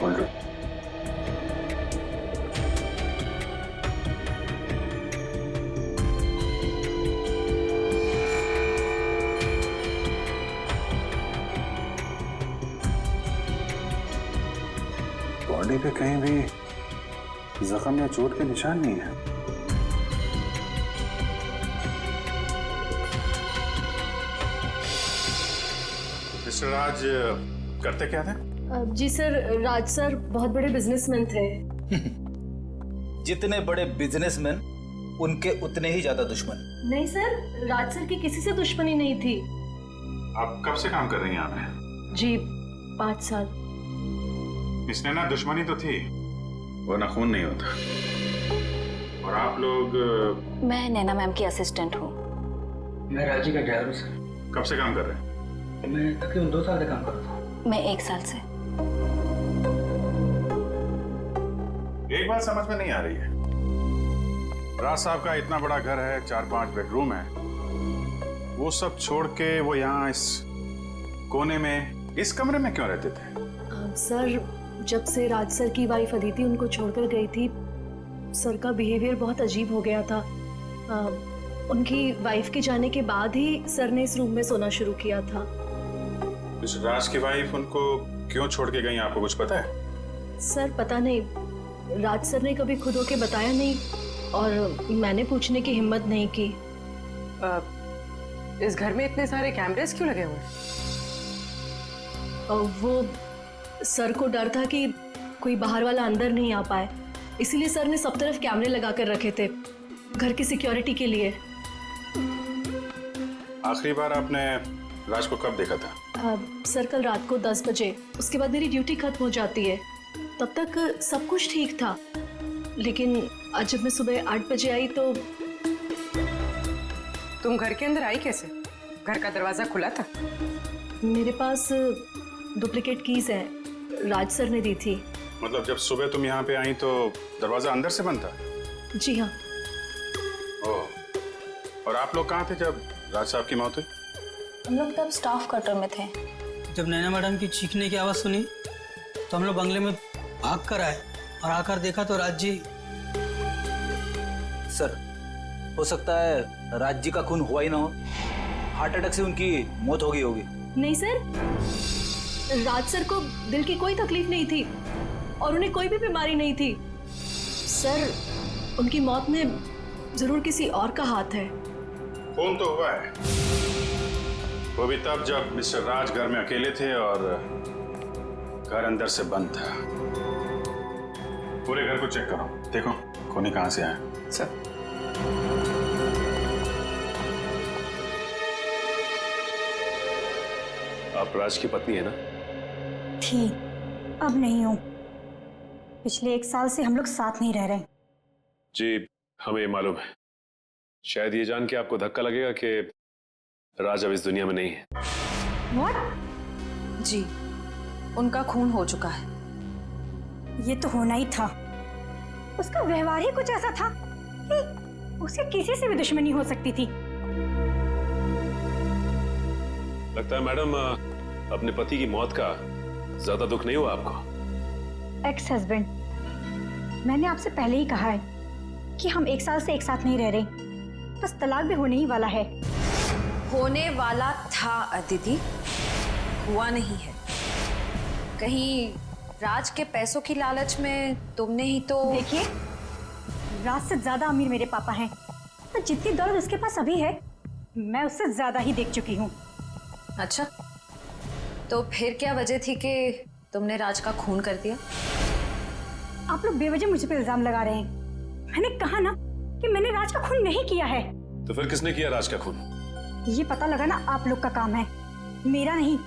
खोल दो। बॉडी पे कहीं भी जख्म या चोट के निशान नहीं है। मिस्टर राज करते क्या थे? जी सर, राज सर बहुत बड़े बिजनेसमैन थे। जितने बड़े बिजनेसमैन उनके उतने ही ज्यादा दुश्मन। नहीं सर, राज सर की किसी से दुश्मनी नहीं थी। आप कब से काम कर रही हैं यहाँ पे? जी 5 साल। इसने ना दुश्मनी तो थी, वरना खून नहीं होता। और आप लोग? मैं नैना मैम की असिस्टेंट हूँ। मैं राजी का ड्राइवर हूँ सर। कब से काम कर रहे हैं? मैं तकरीबन 2 साल से काम कर रहा था। मैं 1 साल से। एक बात समझ में नहीं आ रही है, राज साहब का इतना बड़ा घर है, 4-5 बेडरूम है, वो सब छोड़ के वो यहाँ इस कोने में, इस कमरे में क्यों रहते थे? सर, जब से राज सर की वाइफ अदिति उनको छोड़कर गई थी, सर का बिहेवियर बहुत अजीब हो गया था। उनकी वाइफ के जाने के बाद ही सर ने इस रूम में सोना शुरू किया था। इस राज की वाइफ उनको क्यों छोड़ के गई, आपको कुछ पता है? सर पता नहीं, राज सर ने कभी खुद होके बताया नहीं और मैंने पूछने की हिम्मत नहीं की। इस घर में इतने सारे कैमरेस क्यों लगे हुए हैं? वो सर को डर था कि कोई बाहर वाला अंदर नहीं आ पाए, इसीलिए सर ने सब तरफ कैमरे लगा कर रखे थे, घर की सिक्योरिटी के लिए। आखिरी बार आपने राज को कब देखा था? सर कल रात को 10 बजे, उसके बाद मेरी ड्यूटी खत्म हो जाती है। तब तक सब कुछ ठीक था, लेकिन आज जब मैं सुबह 8 बजे आई तो। तुम घर के अंदर आई कैसे? घर का दरवाजा खुला था? मेरे पास डुप्लीकेट कीज हैं, राज सर ने दी थी। मतलब जब सुबह तुम यहाँ पे आई तो दरवाजा अंदर से बंद था? जी हाँ। ओह, और आप लोग कहाँ थे जब राज साहब की मौत हुई? हम लोग तब स्टाफ क्वार्टर में थे। जब नैना मैडम की चीखने की आवाज़ सुनी तो हम लोग बंगले में भाग कर आए और आकर देखा तो राज जी। सर, हो सकता है राज जी का खून हुआ ही ना हो, हार्ट अटैक से उनकी मौत हो गई होगी। नहीं सर, राज सर को दिल की कोई तकलीफ नहीं थी और उन्हें कोई भी बीमारी नहीं थी। सर, उनकी मौत में जरूर किसी और का हाथ है। खून तो हुआ है, वो भी तब जब मिस्टर राज घर में अकेले थे और घर अंदर से बंद था। पूरे घर को चेक करो, देखो खूनी कहाँ से आया। सर, आप राज की पत्नी है ना? थी, अब नहीं हूँ। पिछले 1 साल से हम लोग साथ नहीं रह रहे। जी हमें ये मालूम है। शायद ये जान के आपको धक्का लगेगा कि राज अब इस दुनिया में नहीं है। What? जी, उनका खून हो चुका है। ये तो होना ही था। उसका व्यवहार ही कुछ ऐसा था कि उसे किसी से भी दुश्मनी हो सकती थी। लगता है मैडम अपने पति की मौत का ज्यादा दुख नहीं हुआ आपको? एक्स हस्बैंड, मैंने आपसे पहले ही कहा है कि हम 1 साल से एक साथ नहीं रह रहे, बस तलाक भी होने ही वाला है। होने वाला था अदिति, हुआ नहीं है। कहीं राज के पैसों की लालच में तुमने ही तो। देखिए, राज से ज्यादा अमीर मेरे पापा हैं, तो जितनी दौलत उसके पास अभी है, मैं उससे ज्यादा ही देख चुकी हूँ। अच्छा, तो फिर क्या वजह थी कि तुमने राज का खून कर दिया? आप लोग बेवजह मुझ पे इल्जाम लगा रहे हैं। मैंने कहा ना कि मैंने राज का खून नहीं किया है। तो फिर किसने किया राज का खून? ये पता लगाना आप लोग का काम है, मेरा नहीं।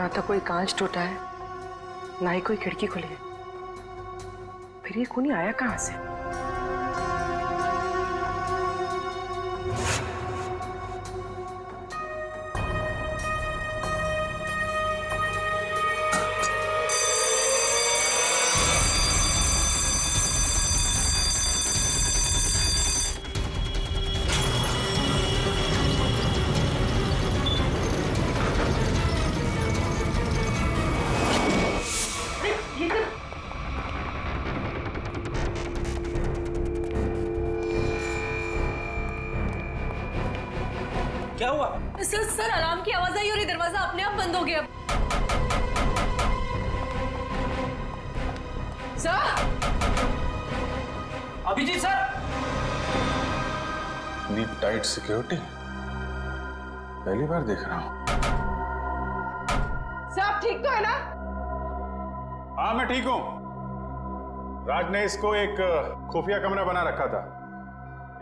ना तो कोई कांच टूटा है, ना ही कोई खिड़की खुली है। फिर ये खूनी आया कहां से? क्या हुआ? सर अलार्म की आवाज आई और ये दरवाजा अपने आप बंद हो गया। सर! अभिजीत सर! इतनी टाइट सिक्योरिटी पहली बार देख रहा हूं। सब ठीक तो है ना? हाँ मैं ठीक हूं। राज ने इसको एक खुफिया कमरा बना रखा था।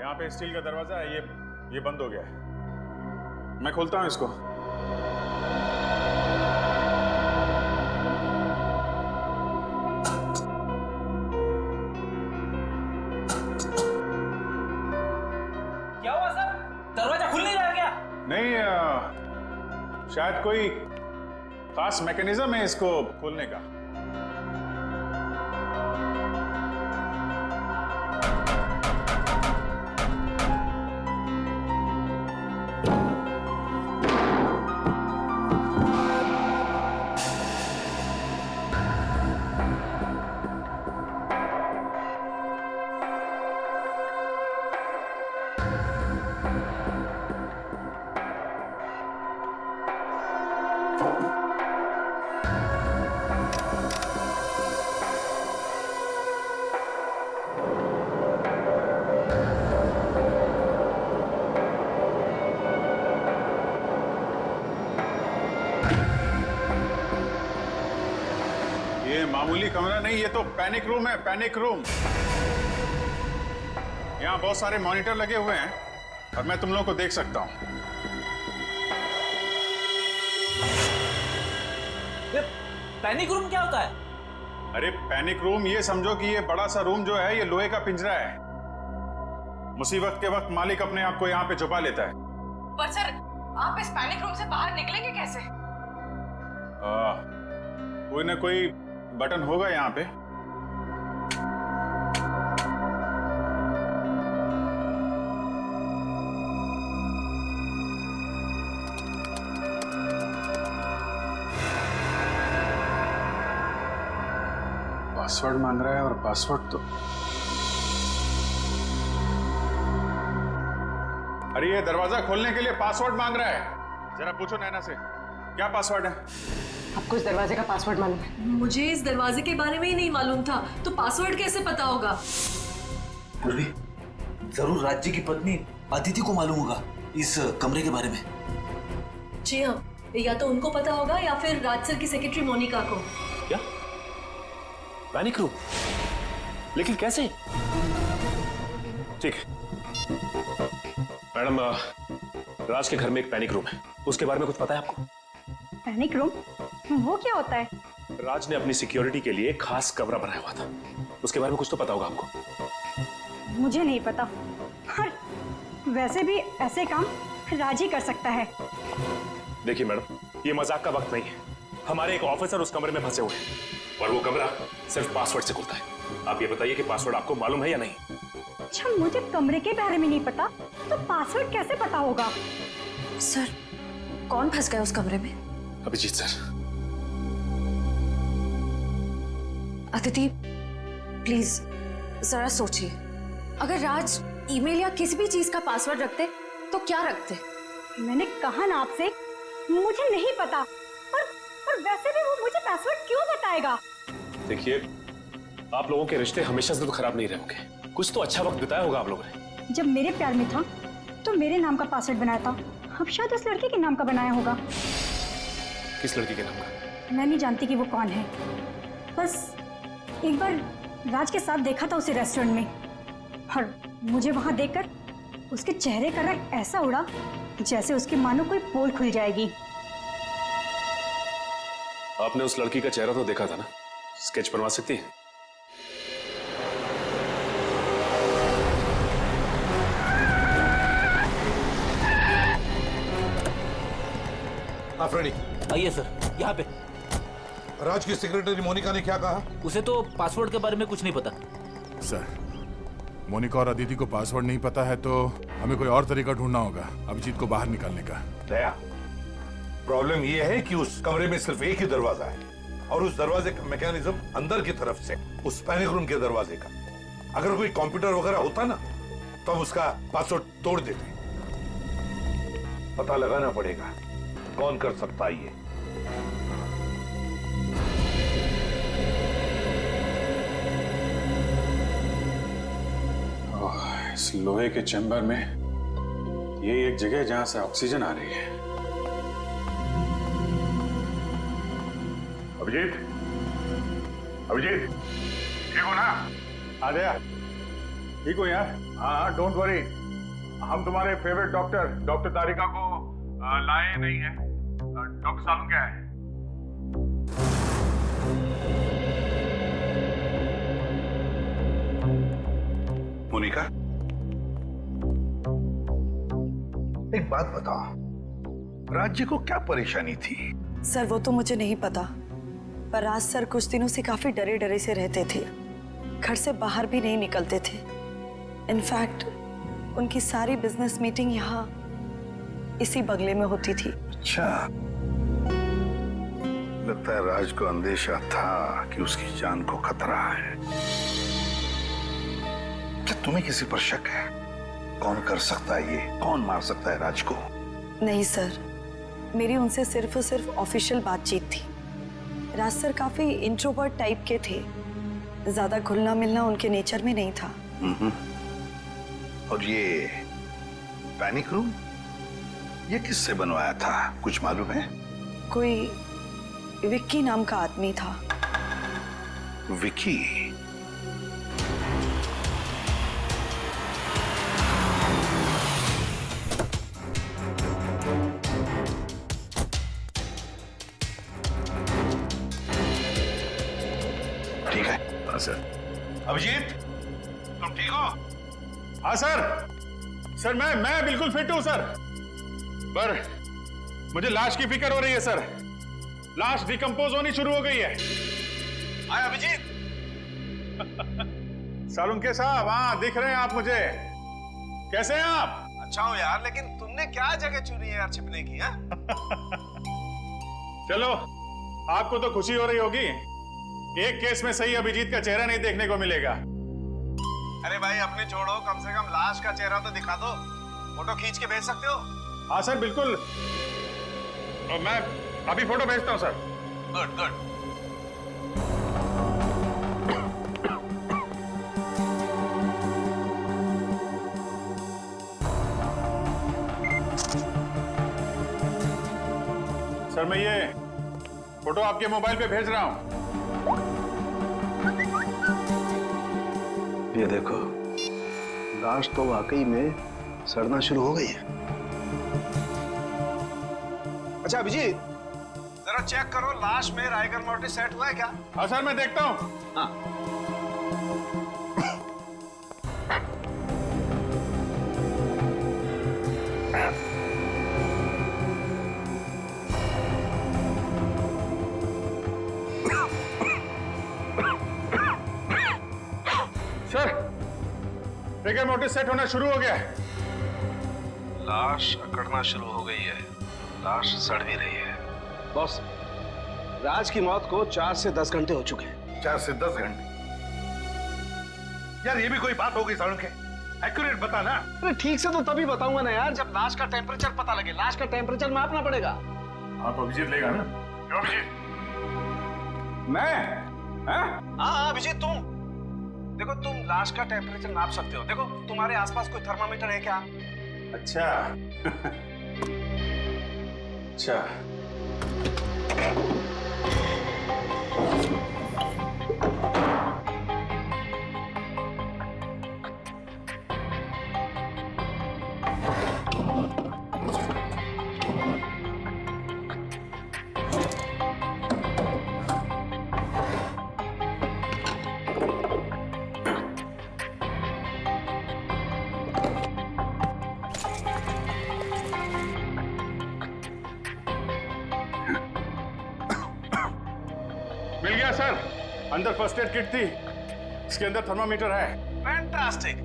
यहाँ पे स्टील का दरवाजा है, ये बंद हो गया है। मैं खोलता हूं इसको। क्या हुआ सर? दरवाजा खुल नहीं रहा क्या? नहीं शायद कोई खास मैकेनिज्म है इसको खोलने का। ये मामूली कमरा नहीं, ये तो पैनिक रूम है, पैनिक रूम। यहाँ बहुत सारे मॉनिटर लगे हुए हैं और मैं तुम लोगों को देख सकता हूँ। पैनिक रूम क्या होता है? अरे पैनिक रूम ये समझो कि ये बड़ा सा रूम जो है ये लोहे का पिंजरा है। मुसीबत के वक्त मालिक अपने आप को यहाँ पे छुपा लेता है। पर सर, आप इस पैनिक रूम से बाहर निकलेंगे कैसे? कोई ना कोई बटन होगा यहाँ पे। पासवर्ड मांग रहा है और पासवर्ड तो अरे ये दरवाजा खोलने के लिए पासवर्ड मांग रहा है। जरा पूछो नैना से क्या पासवर्ड है। आपको इस दरवाजे का पासवर्ड मालूम है? मुझे इस दरवाजे के बारे में ही नहीं मालूम था, तो पासवर्ड कैसे पता होगा? पूर्वी, जरूर राज्य की पत्नी अदिति को मालूम होगा इस कमरे के बारे में। जी हाँ, या तो उनको पता होगा या फिर राज सर की सेक्रेटरी मोनिका को। क्या? Panic room? लेकिन कैसे? ठीक है मैडम, राज के घर में एक पैनिक रूम है, उसके बारे में कुछ पता है आपको? Panic room? वो क्या होता है? राज ने अपनी सिक्योरिटी के लिए खास कमरा बनाया हुआ था, उसके बारे में कुछ तो पता होगा आपको। मुझे नहीं पता। और वैसे भी ऐसे काम राज ही कर सकता है। देखिए मैडम, ये मजाक का वक्त नहीं है। हमारे एक ऑफिसर उस कमरे में फंसे हुए हैं और वो कमरा सिर्फ पासवर्ड से खुलता है। आप ये बताइए कि पासवर्ड आपको मालूम है या नहीं? अच्छा, मुझे कमरे के बारे में नहीं पता तो पासवर्ड कैसे पता होगा? सर, कौन फंस गया उस कमरे में? अभिजीत सर। अदिति, प्लीज जरा सोचिए। अगर राज ईमेल या किसी भी चीज का पासवर्ड रखते तो क्या रखते? मैंने कहा ना आपसे, मुझे नहीं पता। और वैसे भी वो मुझे पासवर्ड क्यों बताएगा? देखिए, आप लोगों के रिश्ते हमेशा से तो खराब नहीं रहे होंगे, कुछ तो अच्छा वक्त बिताया होगा आप लोगों ने। जब मेरे प्यार में था तो मेरे नाम का पासवर्ड बनाया था, अब शायद उस लड़के के नाम का बनाया होगा। किस लड़की के नाम का? मैं नहीं जानती कि वो कौन है, बस एक बार राज के साथ देखा था उसे रेस्टोरेंट में, और मुझे वहां देखकर उसके चेहरे का रंग ऐसा उड़ा जैसे उसकी मानो कोई पोल खुल जाएगी। आपने उस लड़की का चेहरा तो देखा था ना, स्केच बनवा सकती है? आफरीदी, आइए सर, यहाँ पे। राज की सेक्रेटरी मोनिका ने क्या कहा? उसे तो पासवर्ड के बारे में कुछ नहीं पता। सर, मोनिका और अदिति को पासवर्ड नहीं पता है तो हमें कोई और तरीका ढूंढना होगा अभिजीत को बाहर निकालने का। दया, प्रॉब्लम यह है कि उस कमरे में सिर्फ एक ही दरवाजा है और उस दरवाजे का मैकेनिज्म अंदर की तरफ से, उस पैनिक रूम के दरवाजे का। अगर कोई कंप्यूटर वगैरह होता ना तो हम उसका पासवर्ड तोड़ देते। पता लगाना पड़ेगा कौन कर सकता है ये। इस लोहे के चैम्बर में ये एक जगह है जहां से ऑक्सीजन आ रही है। अभिजीत, अभिजीत, ठीक हो ना? आ गया? ठीक हो यार? हाँ, डोंट वरी। हम तुम्हारे फेवरेट डॉक्टर तारिका को लाए नहीं है। डॉक्टर सालम क्या है? मोनिका, एक बात बताओ, राज्य को क्या परेशानी थी? सर वो तो मुझे नहीं पता, पर राज सर कुछ दिनों से काफी डरे डरे से रहते थे, घर से बाहर भी नहीं निकलते थे। इनफैक्ट उनकी सारी बिजनेस मीटिंग यहाँ इसी बंगले में होती थी। अच्छा, लगता है राज को अंदेशा था कि उसकी जान को खतरा है। क्या तुम्हें किसी पर शक है? कौन कर सकता है ये? कौन मार सकता है राज को? नहीं सर, मेरी उनसे सिर्फ और सिर्फ ऑफिशियल बातचीत थी। राज सर काफी इंट्रोवर्ट टाइप के थे, ज्यादा घुलना मिलना उनके नेचर में नहीं था। और ये पैनिक रूम ये किससे बनवाया था, कुछ मालूम है? कोई विक्की नाम का आदमी था। विक्की? ठीक है। हाँ सर। अभिजीत, तुम ठीक हो? हाँ सर। सर मैं बिल्कुल फिट हूं सर, पर मुझे लाश की फिक्र हो रही है सर। लाश डिकम्पोज होनी शुरू हो गई है। आए अभिजीत। सालुंके साहब, हाँ दिख रहे हैं आप मुझे। कैसे हैं आप? अच्छा हो यार, लेकिन तुमने क्या जगह चुनी है यार छिपने की? है चलो, आपको तो खुशी हो रही होगी, एक केस में सही अभिजीत का चेहरा नहीं देखने को मिलेगा। अरे भाई अपने छोड़ो, कम से कम लाश का चेहरा तो दिखा दो, फोटो खींच के भेज सकते हो। हाँ सर बिल्कुल, और मैं अभी फोटो भेजता हूँ सर। Good good. सर मैं ये फोटो आपके मोबाइल पे भेज रहा हूँ। ये देखो, लाश तो वाकई में सड़ना शुरू हो गई है। अच्छा अभिजीत, जरा चेक करो लाश में राइगर मोर्टिस सेट हुआ है क्या? हाँ सर मैं देखता हूँ। हाँ। सर, राइगर मोर्टिस सेट होना शुरू हो गया है। लाश अकड़ना शुरू हो गई है, लाश सड़ भी रही है। बॉस, राज की मौत को 4 से 10 घंटे हो चुके हैं। 4 से 10 घंटे? यार ये भी कोई बात हो गई सालुंके? एक्यूरेट बता ना। अरे ठीक से तो तभी बताऊंगा ना यार, जब लाश का टेम्परेचर पता लगे। लाश का टेम्परेचर मापना पड़ेगा। आप अभिजीत लेगा ना? क्यों अभिजीत? मैं? हाँ अभिजीत, तुम देखो, तुम लाश का टेम्परेचर नाप सकते हो। देखो तुम्हारे आसपास कोई थर्मामीटर है क्या? अच्छा। अच्छा। मिल गया सर। अंदर फर्स्ट एड किट थी, इसके अंदर थर्मामीटर है। फैंटास्टिक।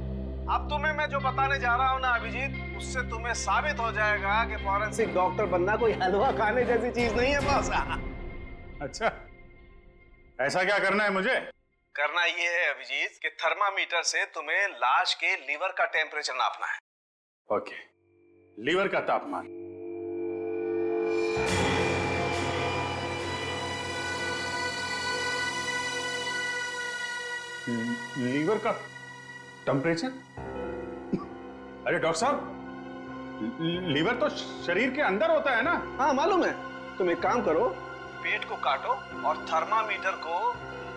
अब तुम्हें मैं जो बताने जा रहा हूँ ना अभिजीत, उससे तुम्हें साबित हो जाएगा कि फॉरेंसिक डॉक्टर बनना कोई हलवा खाने जैसी चीज नहीं है बॉस। अच्छा, ऐसा क्या करना है मुझे? करना ये है अभिजीत कि थर्मामीटर से तुम्हें लाश के लीवर का टेम्परेचर नापना है। ओके, लीवर का तापमान। लीवर का टेम्परेचर? अरे डॉक्टर साहब, लीवर तो शरीर के अंदर होता है ना? हाँ मालूम है। तुम एक काम करो, पेट को काटो और थर्मामीटर को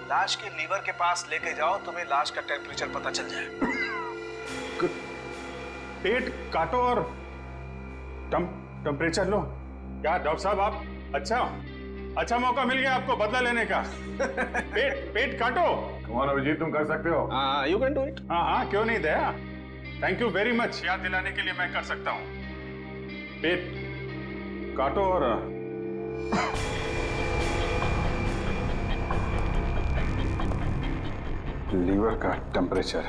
लाश के लीवर के पास लेके जाओ, तुम्हें लाश का टेम्परेचर पता चल जाए। पेट काटो और टेम्परेचर लो? क्या डॉक्टर साहब आप अच्छा मौका मिल गया आपको बदला लेने का। पेट काटो। कमाल अभिजीत, तुम कर सकते हो। हाँ, यू कैन डू इट। हाँ, क्यों नहीं दया। थैंक यू वेरी मच, याद दिलाने के लिए मैं कर सकता हूँ। पेट काटो और लीवर का टेम्परेचर।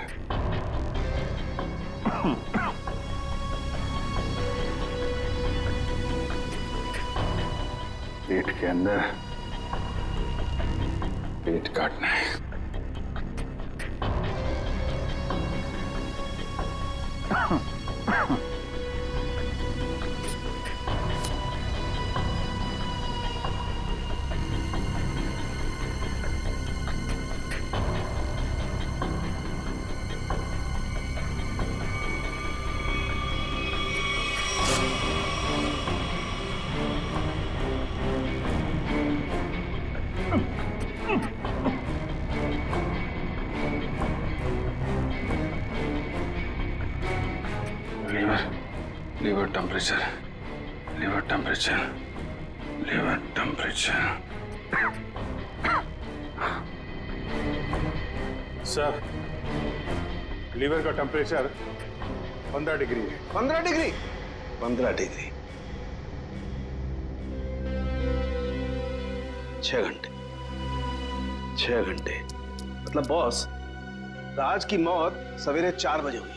पेट के अंदर पेट काटना है। Liver temperature. सर, लीवर का टेम्परेचर 15 डिग्री है। 15 डिग्री? 15 डिग्री। 6 घंटे। 6 घंटे मतलब बॉस, राज की मौत सवेरे 4 बजे हुई।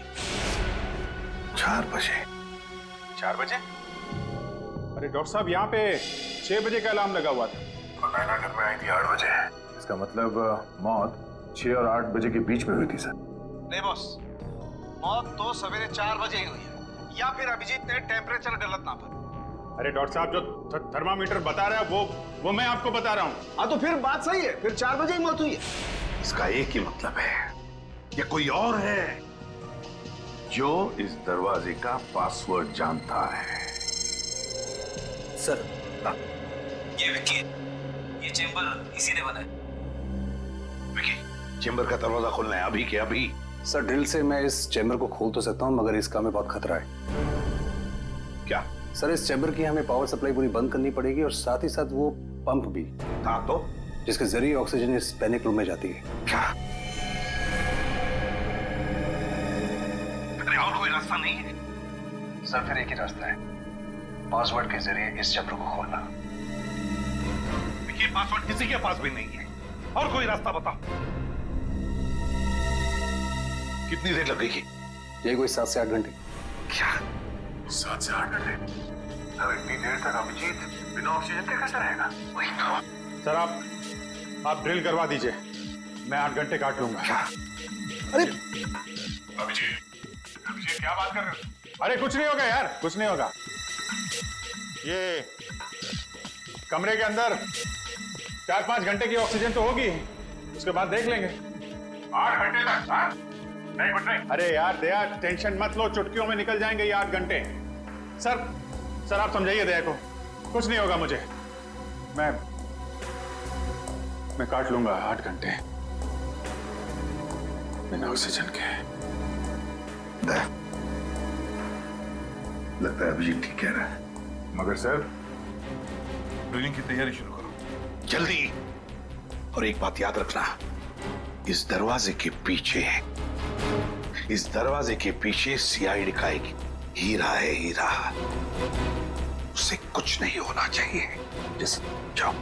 4 बजे? अरे डॉक्टर साहब, यहाँ पे 6 बजे का अलार्म लगा हुआ था। और नैना घर में आई थी 8 बजे। इसका मतलब मौत 6 और 8 बजे के बीच में हुई थी सर। नहीं बॉस, मौत तो सवेरे 4 बजे ही हुई है, या फिर अभिजीत ने टेम्परेचर गलत नापा। अरे डॉक्टर साहब, जो थर्मामीटर बता रहा है वो मैं आपको बता रहा हूँ। हाँ तो फिर बात सही है, फिर 4 बजे ही मौत हुई है। इसका एक ही मतलब है, ये कोई और है जो इस दरवाजे का पासवर्ड जानता है। सर, ये विक्की है। ये चेंबर इसी ने बनाया। विक्की, चेंबर का दरवाजा खोलना है अभी के अभी। सर, ड्रिल से मैं इस चेंबर को खोल तो सकता हूँ, मगर इसका हमें बहुत खतरा है। क्या? सर, इस चेंबर की हमें पावर सप्लाई पूरी बंद करनी पड़ेगी और साथ ही साथ वो पंप भी। हाँ तो? जिसके जरिए ऑक्सीजन इस पैनिक रूम में जाती है। क्या? अरे और कोई रास्ता नहीं है? सर, फिर एक ही रास्ता है, पासवर्ड के जरिए इस चेंबर को खोलना। विक्की, पासवर्ड किसी के पास भी नहीं है, और कोई रास्ता बताओ। कितनी देर लगेगी? ये कोई 7 से 8 घंटे। क्या? 7 से 8 घंटे? अब इतनी देर तक अभिजीत बिना ऑक्सीजन के कैसे रहेगा? वही तो। सर, आप ड्रिल करवा दीजिए, मैं 8 घंटे काट लूंगा। क्या? अरे अभिजीत क्या बात कर रहे हो? अरे कुछ नहीं होगा यार, कुछ नहीं होगा। ये कमरे के अंदर 4-5 घंटे की ऑक्सीजन तो होगी, उसके बाद देख लेंगे। 8 घंटे तक? हाँ? नहीं कुछ नहीं। अरे यार दया, टेंशन मत लो, चुटकियों में निकल जाएंगे ये 8 घंटे। सर आप समझाइए दया को, कुछ नहीं होगा मुझे। मैं काट लूंगा 8 घंटे बिना ऑक्सीजन के। लगता है अभिजीत ठीक कह रहा है। मगर सर, ड्रिलिंग की तैयारी शुरू करो जल्दी। और एक बात याद रखना, इस दरवाजे के पीछे सीआईडी का एक हीरा है, हीरा। उसे कुछ नहीं होना चाहिए। जाओ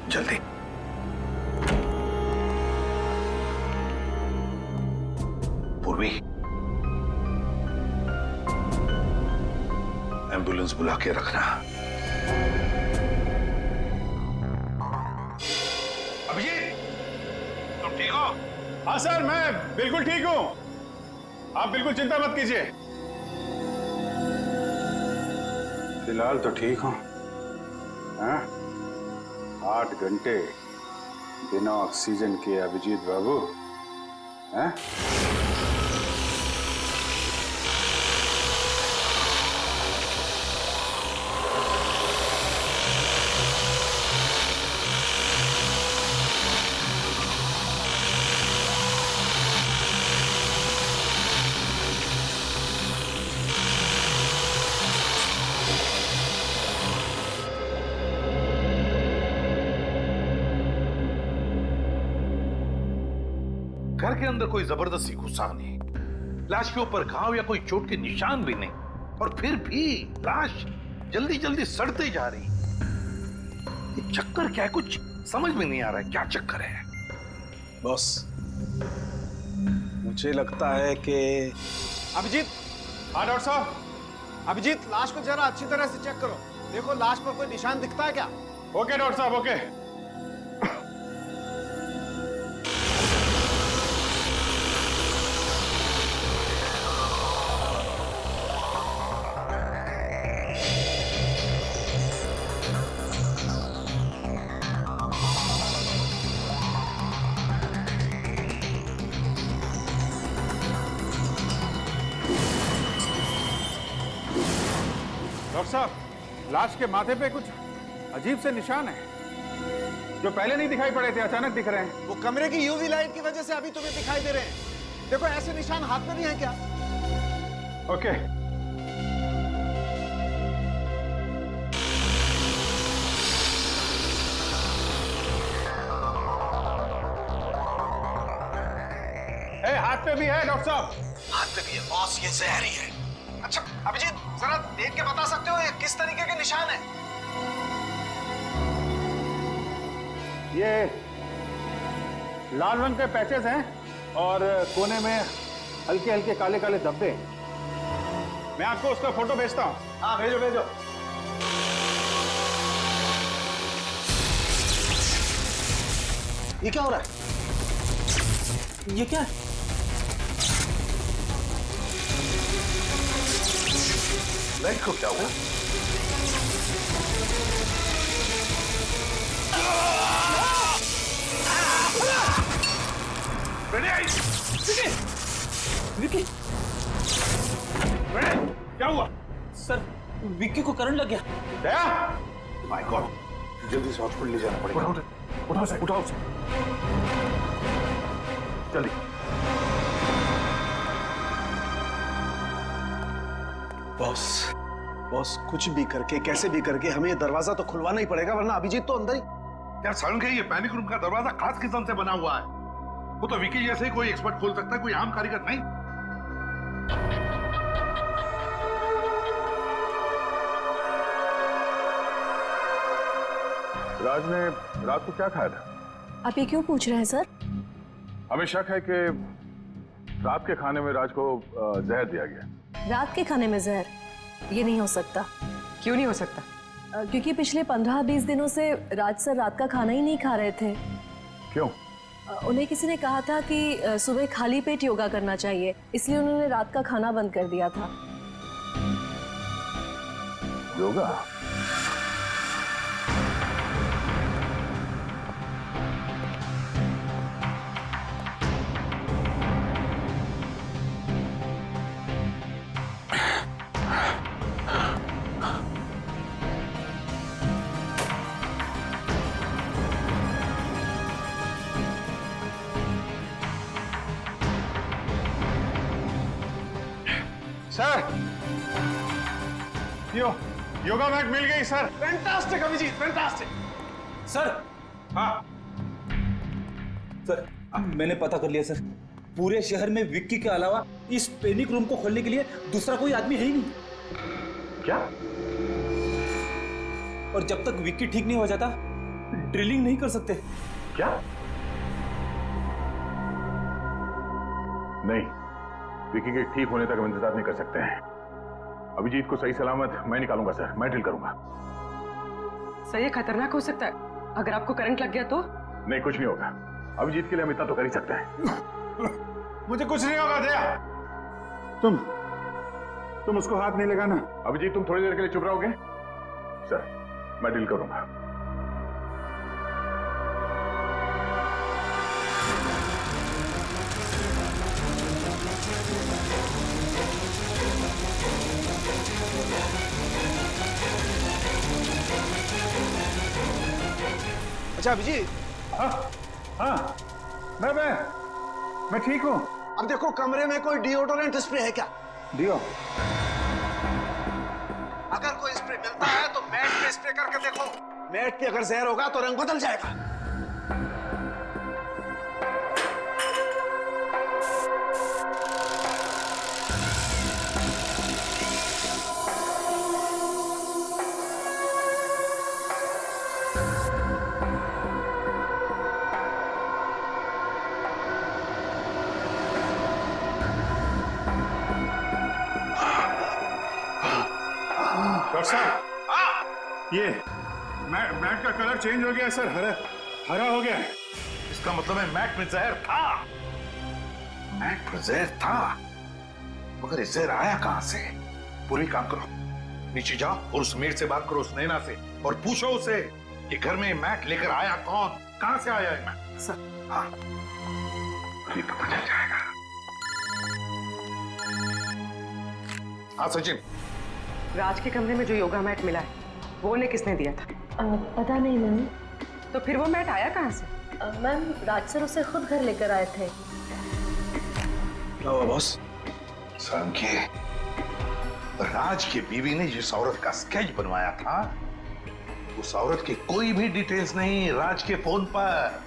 जल्दी। एम्बुलेंस बुला के रखना। अभिजीत, तुम ठीक हो? हाँ सर, मैं बिल्कुल ठीक हूँ। आप बिल्कुल चिंता मत कीजिए। फिलहाल तो ठीक हूँ। हाँ? 8 घंटे बिना ऑक्सीजन के अभिजीत बाबू। हाँ? घर के अंदर कोई जबरदस्ती घुसा नहीं, लाश के ऊपर घाव या कोई चोट के निशान भी नहीं, और फिर भी लाश जल्दी जल्दी सड़ते जा रही। ये चक्कर क्या है? कुछ समझ में नहीं आ रहा है, क्या चक्कर है? बॉस, मुझे लगता है कि अभिजीत। हाँ डॉक्टर साहब। अभिजीत, लाश को जरा अच्छी तरह से चेक करो। देखो लाश पर कोई निशान दिखता है क्या? ओके डॉक्टर साहब, ओके। डॉक्टर साहब, लाश के माथे पे कुछ अजीब से निशान है जो पहले नहीं दिखाई पड़े थे, अचानक दिख रहे हैं। वो कमरे की यूवी लाइट की वजह से अभी तुम्हें दिखाई दे रहे हैं। देखो ऐसे निशान हाथ में भी हैं क्या? ओके। हाथ पे भी है डॉक्टर साहब। हाथ पे भी है बॉस, ये जहरी है। अच्छा अभिजीत, जरा देख के बता सकते हो ये किस तरीके के निशान है? ये लाल रंग के पैचेस हैं और कोने में हल्के हल्के काले काले धब्बे। मैं आपको उसका फोटो भेजता हूँ। हाँ भेजो भेजो। ये क्या हो रहा है? ये क्या है? लाइट को क्या हुआ? विक्की, क्या हुआ? सर विक्की को करंट लग गया। दया, माय गॉड, जल्दी से हॉस्पिटल ले जाना पड़ेगा। उठाओ सर, उठाओ सर, जल्दी। बॉस, बॉस कुछ भी करके कैसे भी करके हमें ये दरवाजा तो खुलवाना ही पड़ेगा, वरना अभिजीत तो अंदर ही। यार सड़न के ये पैनिक रूम का दरवाजा खास किस्म से बना हुआ है। वो तो विकी जैसे ही कोई एक्सपर्ट खोल सकता है, कोई आम कारीगर नहीं। राज ने रात को क्या खाया था? आप ये क्यों पूछ रहे हैं सर? हमें शक है कि रात के खाने में राज को जहर दिया गया। रात के खाने में जहर? ये नहीं हो सकता। क्यों नहीं हो सकता? क्योंकि पिछले 15-20 दिनों से राज सर रात का खाना ही नहीं खा रहे थे। क्यों? उन्हें किसी ने कहा था कि सुबह खाली पेट योगा करना चाहिए, इसलिए उन्होंने रात का खाना बंद कर दिया था। योगा? सर, योगा मैट मिल गई sir. Fantastic Abhijit, fantastic. Sir, हाँ सर मैंने पता कर लिया सर। पूरे शहर में विक्की के अलावा इस पैनिक रूम को खोलने के लिए दूसरा कोई आदमी है ही नहीं। क्या? और जब तक विक्की ठीक नहीं हो जाता ड्रिलिंग नहीं कर सकते। क्या? नहीं, विक्की के ठीक होने तक हम इंतजार नहीं कर सकते हैं। अभिजीत को सही सलामत मैं निकालूंगा सर, मैं ड्रिल करूंगा। सर ये खतरनाक हो सकता है, अगर आपको करंट लग गया तो? नहीं, कुछ नहीं होगा। अभिजीत के लिए हम इतना तो कर ही सकते हैं। मुझे कुछ नहीं होगा दया। तुम उसको हाथ नहीं लगाना। अभिजीत तुम थोड़ी देर के लिए चुप रहोगे? सर मैं डील करूंगा। अच्छा अभिजीत। हाँ मैं ठीक हूँ। अब देखो कमरे में कोई डिओडोरेंट स्प्रे है क्या? डिओ? अगर कोई स्प्रे मिलता है तो मैट पे स्प्रे करके देखो। मैट पे अगर जहर होगा तो रंग बदल जाएगा। डॉक्टर साहब, ये मैट का कलर चेंज हो गया सर, हरा हो गया है। इसका मतलब है मैट में जहर था। मैट में जहर था, मगर ये जहर आया कहां से? पूरी काम करो, नीचे जाओ और उस मेड से बात करो, उस नैना से, और पूछो उसे कि घर में मैट लेकर आया कौन, कहां से आया है मैट? सर। हाँ, अभी पता चल जाएगा। हाँ सचिन, राज के कमरे में जो योगा मैट मिला है वो उन्हें किसने दिया था? पता नहीं मैम। तो फिर वो मैट आया कहाँ से? मैम राज सर उसे खुद घर लेकर आए थे। क्या हुआ बॉस? संख्य, राज की बीवी ने जिस औरत का स्केच बनवाया था उस औरत की कोई भी डिटेल्स नहीं राज के फोन पर।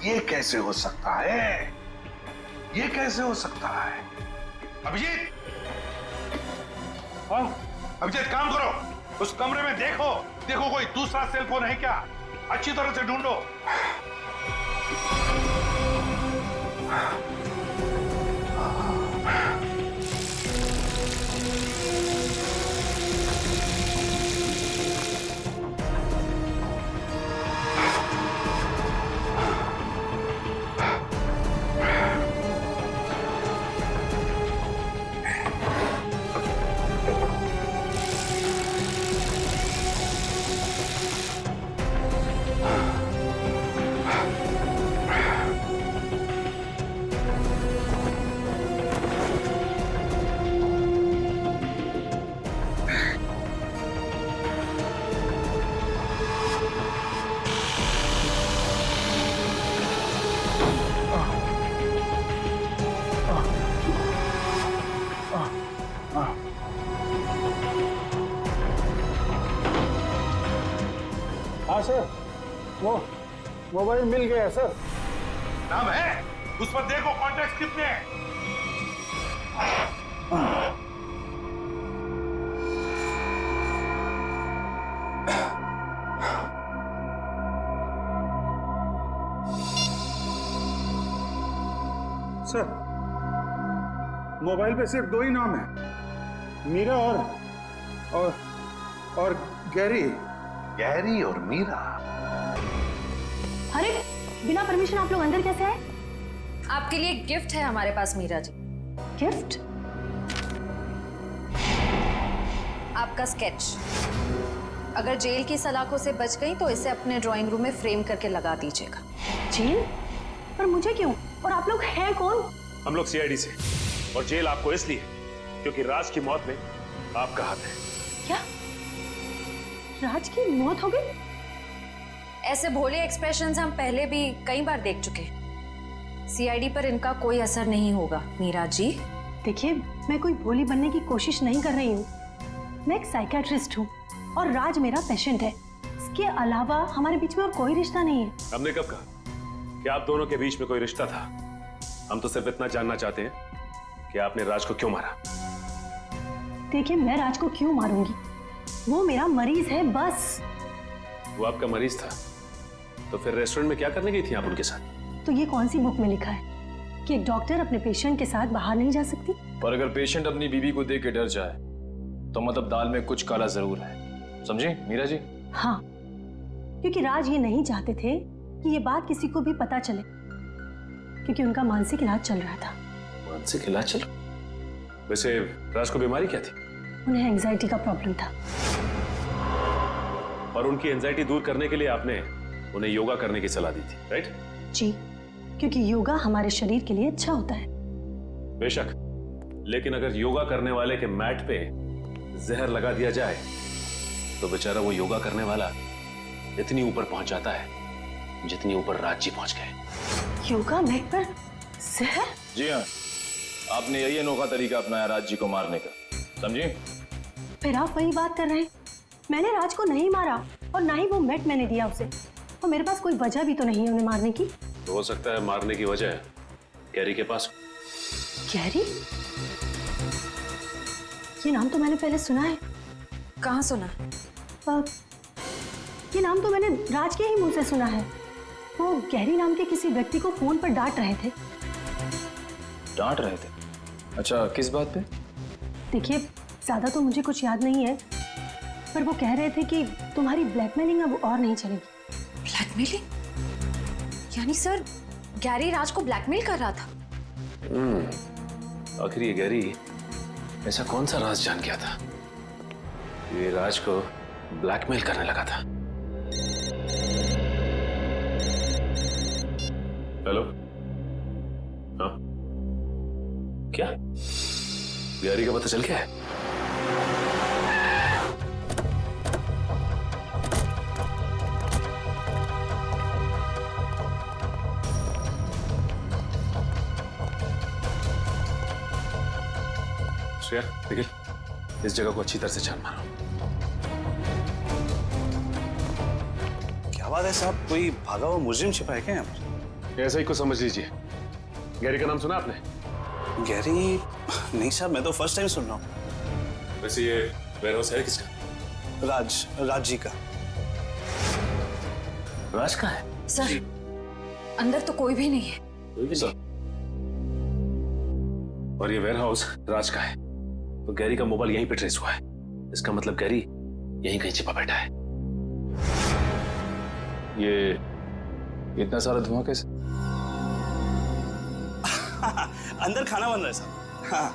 ये कैसे हो सकता है? ये कैसे हो सकता है? अभिजीत, अभिजीत काम करो, उस कमरे में देखो कोई दूसरा सेल फोन है क्या? अच्छी तरह से ढूंढो। हाँ सर, वो मोबाइल मिल गया सर। नाम है उस पर, देखो कॉन्टैक्ट कितने हैं। सर मोबाइल पे सिर्फ 2 ही नाम है, मीरा और गैरी। गैरी और मीरा? अरे बिना परमिशन आप लोग अंदर कैसे आए? आपके लिए गिफ्ट है हमारे पास मीरा जी। गिफ्ट? आपका स्केच। अगर जेल की सलाखों से बच गई तो इसे अपने ड्राइंग रूम में फ्रेम करके लगा दीजिएगा। जेल? पर मुझे क्यों? और आप लोग हैं कौन? हम लोग सीआईडी से, और जेल आपको इसलिए क्योंकि राज की मौत में आपका हाथ है। क्या? राज की मौत हो गई? ऐसे भोले एक्सप्रेशंस हम पहले भी कई बार देख चुके हैं। सीआईडी पर इनका कोई असर नहीं होगा मीरा जी। देखिए, मैं कोई भोली बनने की कोशिश नहीं कर रही हूँ। मैं एक साइकियाट्रिस्ट हूँ और राज मेरा पेशेंट है। इसके अलावा हमारे बीच में और कोई रिश्ता नहीं है। हमने कब कहा कि आप दोनों के बीच में कोई रिश्ता था? हम तो सिर्फ इतना जानना चाहते हैं कि आपने राज को क्यों मारा। देखिए, मैं राज को क्यों मारूंगी? वो मेरा मरीज है, बस। वो आपका मरीज था तो फिर रेस्टोरेंट में क्या करने गई थी आप उनके साथ? तो ये कौन सी बुक में लिखा है कि एक डॉक्टर अपने पेशेंट के साथ बाहर नहीं जा सकती? पर अगर पेशेंट अपनी बीवी को देख के डर जाए तो मतलब दाल में कुछ काला जरूर है, समझी मीरा जी? हाँ, क्योंकि राज ये नहीं चाहते थे कि ये बात किसी को भी पता चले, क्योंकि उनका मानसिक इलाज चल रहा था। मानसिक इलाज चल? वैसे राज को बीमारी क्या थी? उन्हें एंजाइटी का प्रॉब्लम था। और उनकी एंजाइटी दूर करने के लिए आपने उन्हें योगा करने की सलाह दी थी, राइट? जी, क्योंकि योगा हमारे शरीर के लिए अच्छा होता है। बेशक, लेकिन अगर योगा करने वाले के मैट पे जहर लगा दिया जाए तो बेचारा वो योगा करने वाला इतनी ऊपर पहुंच जाता है जितनी ऊपर राज जी पहुंच गए। योगा मैट पर जहर? जी हाँ, आपने यही अनोखा तरीका अपनाया राज जी को मारने का, समझी? फिर आप वही बात कर रहे हैं। मैंने राज को नहीं मारा और ना ही वो मैट मैंने दिया उसे, और मेरे पास कोई वजह भी तो नहीं है उन्हें मारने की। तो हो सकता है मारने की वजह कैरी के पास। कैरी? ये नाम तो मैंने पहले सुना है। कहाँ सुना? ये नाम तो मैंने राज के ही मुंह से सुना है। वो गैरी नाम के किसी व्यक्ति को फोन पर डांट रहे थे। डांट रहे थे? अच्छा, किस बात पे? देखिए, ज्यादा तो मुझे कुछ याद नहीं है, पर वो कह रहे थे कि तुम्हारी ब्लैकमेलिंग अब और नहीं चलेगी। ब्लैकमेलिंग? यानी सर गैरी राज को ब्लैकमेल कर रहा था? आखिर ये गैरी ऐसा कौन सा राज जान गया था? ये राज को ब्लैकमेल करने लगा था। हेलो? हाँ? क्या? गैरी का पता चल गया है? श्रेया, निखिल, इस जगह को अच्छी तरह से छान मारो। क्या बात है साहब, कोई भागा हुआ मुजरिम छिपा है क्या यहाँ पर? ऐसा ही कुछ समझ लीजिए। गैरी का नाम सुना आपने? गैरी? नहीं साहब, मैं तो फर्स्ट टाइम सुन रहा हूँ। वैसे ये वेयरहाउस है किसका? राज जी का। राज का है? सर, अंदर तो कोई भी नहीं है। कोई भी नहीं? और ये वेयरहाउस राज का है, तो गैरी का मोबाइल यहीं पे ट्रेस हुआ है। इसका मतलब गैरी यहीं कहीं छिपा बैठा है। ये इतना सारा धुआं कैसे? अंदर खाना बन रहा है साहब। हाँ।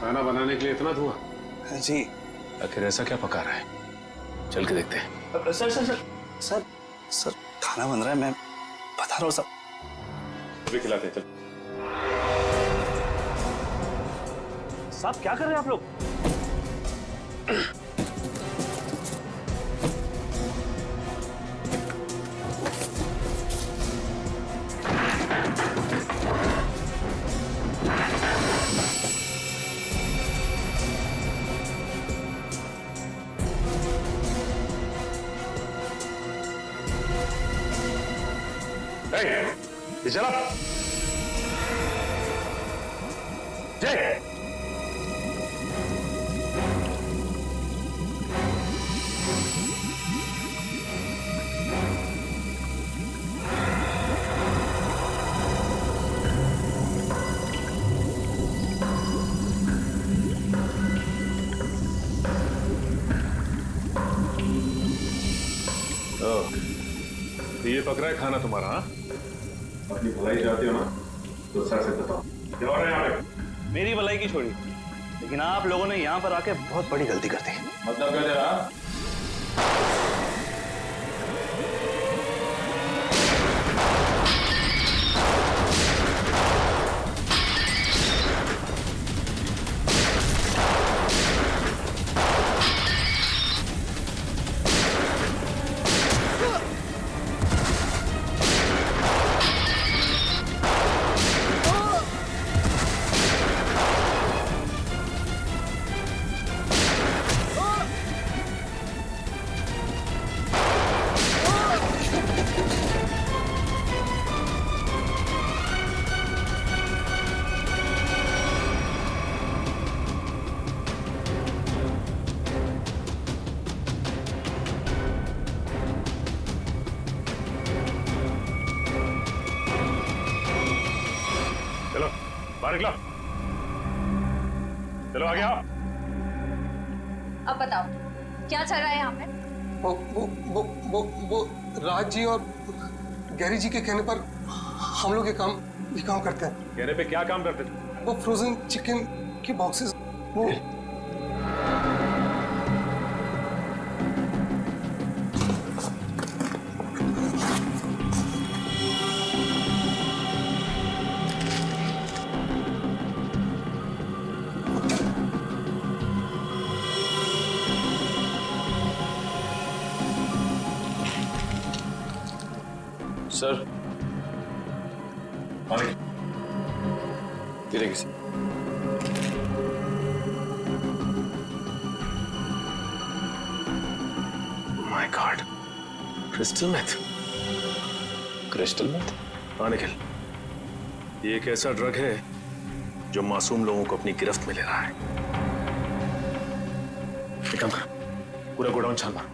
खाना बनाने के लिए इतना धुआं? जी। आखिर ऐसा क्या पका रहा है? चल के देखते हैं। Sir sir sir sir sir खाना बन रहा है, मैं बता रहा हूँ सब। भी खिलाते हैं, चल। साहब क्या कर रहे हैं आप लोग? ये चला जय। ये पक रहा है खाना तुम्हारा? हाँ, अपनी भलाई चाहते हो ना तो सर से बताओ क्या हो रहा है यहाँ पे? मेरी भलाई की छोड़ी, लेकिन आप लोगों ने यहाँ पर आके बहुत बड़ी गलती कर दी। मतलब क्या तेरा? बाहर निकलो। चलो आगे आओ। अब बताओ क्या चल रहा है यहाँ पे? वो राज जी और गैरी जी के कहने पर हम लोग ये काम करते हैं। कहने पे क्या काम करते थे? वो फ्रोजन चिकन के बॉक्सेस वो सर धीरे किसी my God, crystal meth. Crystal meth? हाँ निखिल, ये एक ऐसा ड्रग है जो मासूम लोगों को अपनी गिरफ्त में ले रहा है। एक काम कर, पूरा गोडाउन छान मार,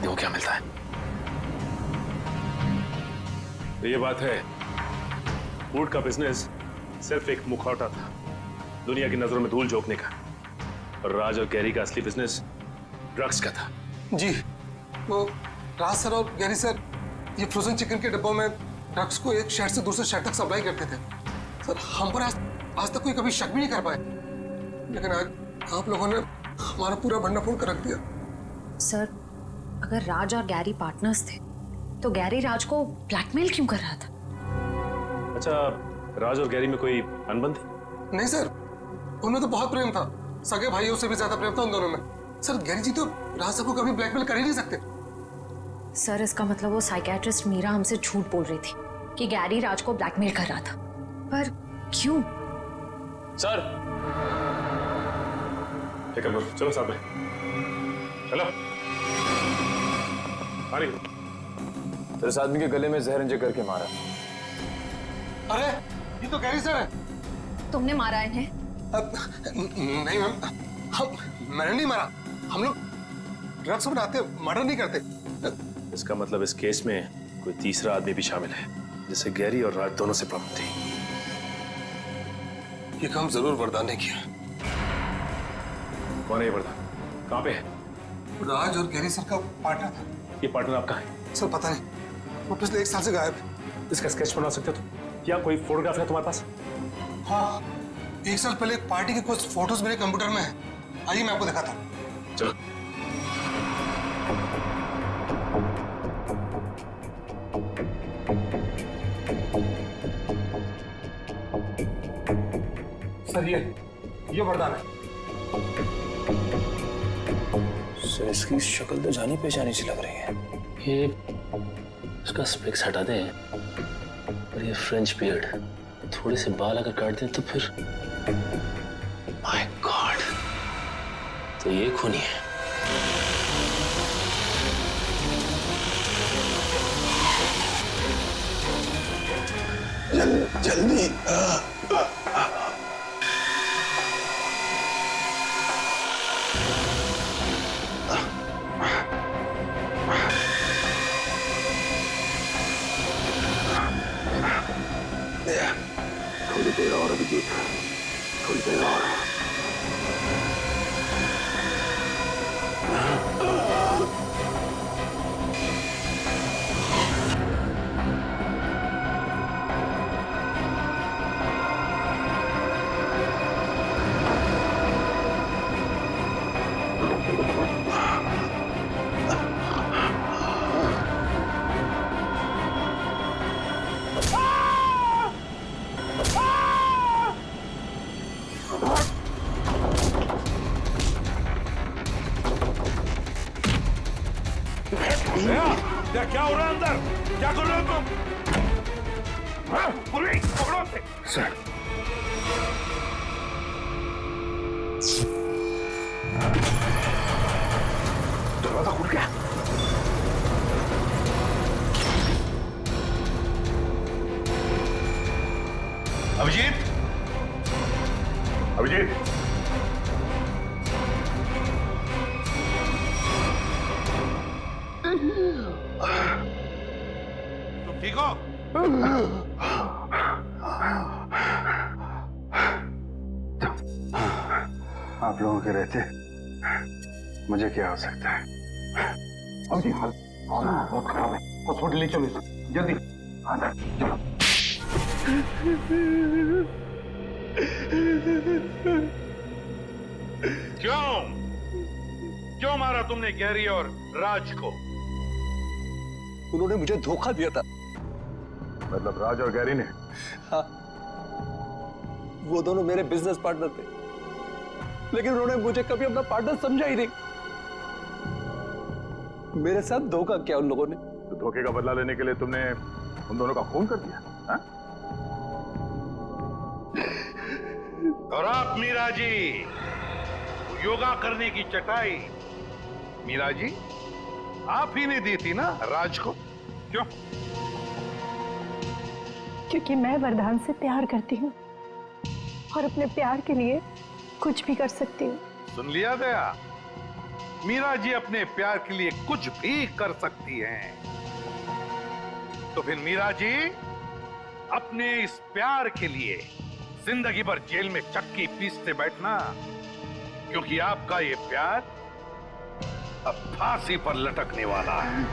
देखो क्या मिलता है। तो ये बात है, फूड का बिजनेस सिर्फ एक मुखौटा था दुनिया की नजरों में धूल झोंकने का, और राज और गैरी का असली बिजनेस ड्रग्स का था। जी, वो राज सर और गैरी सर ये फ्रोजन चिकन के डिब्बों में ड्रग्स को एक शहर से दूसरे शहर तक सप्लाई करते थे। सर हम पर आज तक कोई कभी शक भी नहीं कर पाए, लेकिन आज आप लोगों ने हमारा पूरा भंडाफोड़ कर रख दिया। सर, अगर राज और गैरी पार्टनर्स थे तो गैरी राज को ब्लैकमेल क्यों कर रहा था? अच्छा, राज और गैरी में कोई अनबन थी? नहीं सर, उनमें तो बहुत प्रेम था, सगे भाइयों से भी ज्यादा प्रेम था उन दोनों में। सर गैरी जी तो राज साहब को कभी ब्लैकमेल कर ही नहीं सकते। सर इसका मतलब वो साइकियाट्रिस्ट मीरा हमसे झूठ बोल रही थी कि गैरी राज को ब्लैकमेल कर रहा था, पर क्यों? सर ठीक है, चलो साथ में चलो। तो इस आदमी के गले में जहर इंजेक्ट करके मारा। अरे ये तो गैरी सर है। तुमने मारा इन्हें? नहीं मैम, मैंने नहीं मारा। हम लोग ड्रग्स बनाते, मर्डर नहीं करते। इसका मतलब इस केस में कोई तीसरा आदमी भी शामिल है, जिसे गैरी और राज दोनों से प्रॉब्लम थी। ये काम जरूर वरदान ने किया। कौन है ये वरदान? कहाँ पे है? राज और गैरी सर का पार्टनर था। ये पार्टनर आपका है? सर पता नहीं, वो पिछले 1 साल से गायब है। इसका स्केच बना सकते हो तुम? या कोई फोटोग्राफ है तुम्हारे पास? हाँ, 1 साल पहले एक पार्टी के कुछ फोटोज मेरे कंप्यूटर में है। आइए मैं आपको दिखाता हूँ। चलो। सर ये वरदान है। सर इसकी शक्ल तो जानी पहचानी सी लग रही है। ये इसका स्पेक्स हटा दें और ये फ्रेंच बियर्ड, थोड़े से बाल अगर काट दें तो फिर माय गॉड, तो ये खूनी है। जल्दी थोड़ी देर और अभिजीत, थोड़ी देर और। क्या हो रहा है अंदर? क्या कर रहे हो तुम? हाँ? पुलिस पकड़ो उसे। सर दरवाजा खुल गया। अभिजीत, अभिजीत, तुम ठीक हो? आप लोगों के रहते मुझे क्या हो सकता है? अभी हाल बहुत खराब है, हॉस्पिटल ले चलो इसे, जल्दी। हाँ सर, चलो। क्यों मारा तुमने गैरी और राज को? उन्होंने मुझे धोखा दिया था। मतलब राज और गैरी ने? हाँ, वो दोनों मेरे बिजनेस पार्टनर थे, लेकिन उन्होंने मुझे कभी अपना पार्टनर समझा ही नहीं। मेरे साथ धोखा किया उन लोगों ने। तो धोखे का बदला लेने के लिए तुमने उन दोनों का खून कर दिया? हाँ? और आप मीरा जी, योगा करने की चटाई मीरा जी आप ही ने दी थी ना राज को? क्यों? क्योंकि मैं वरदान से प्यार करती हूँ और अपने प्यार के लिए कुछ भी कर सकती हूँ। सुन लिया गया, मीरा जी अपने प्यार के लिए कुछ भी कर सकती हैं। तो फिर मीरा जी अपने इस प्यार के लिए जिंदगी भर जेल में चक्की पीसते बैठना, क्योंकि आपका ये प्यार अब फांसी पर लटकने वाला है।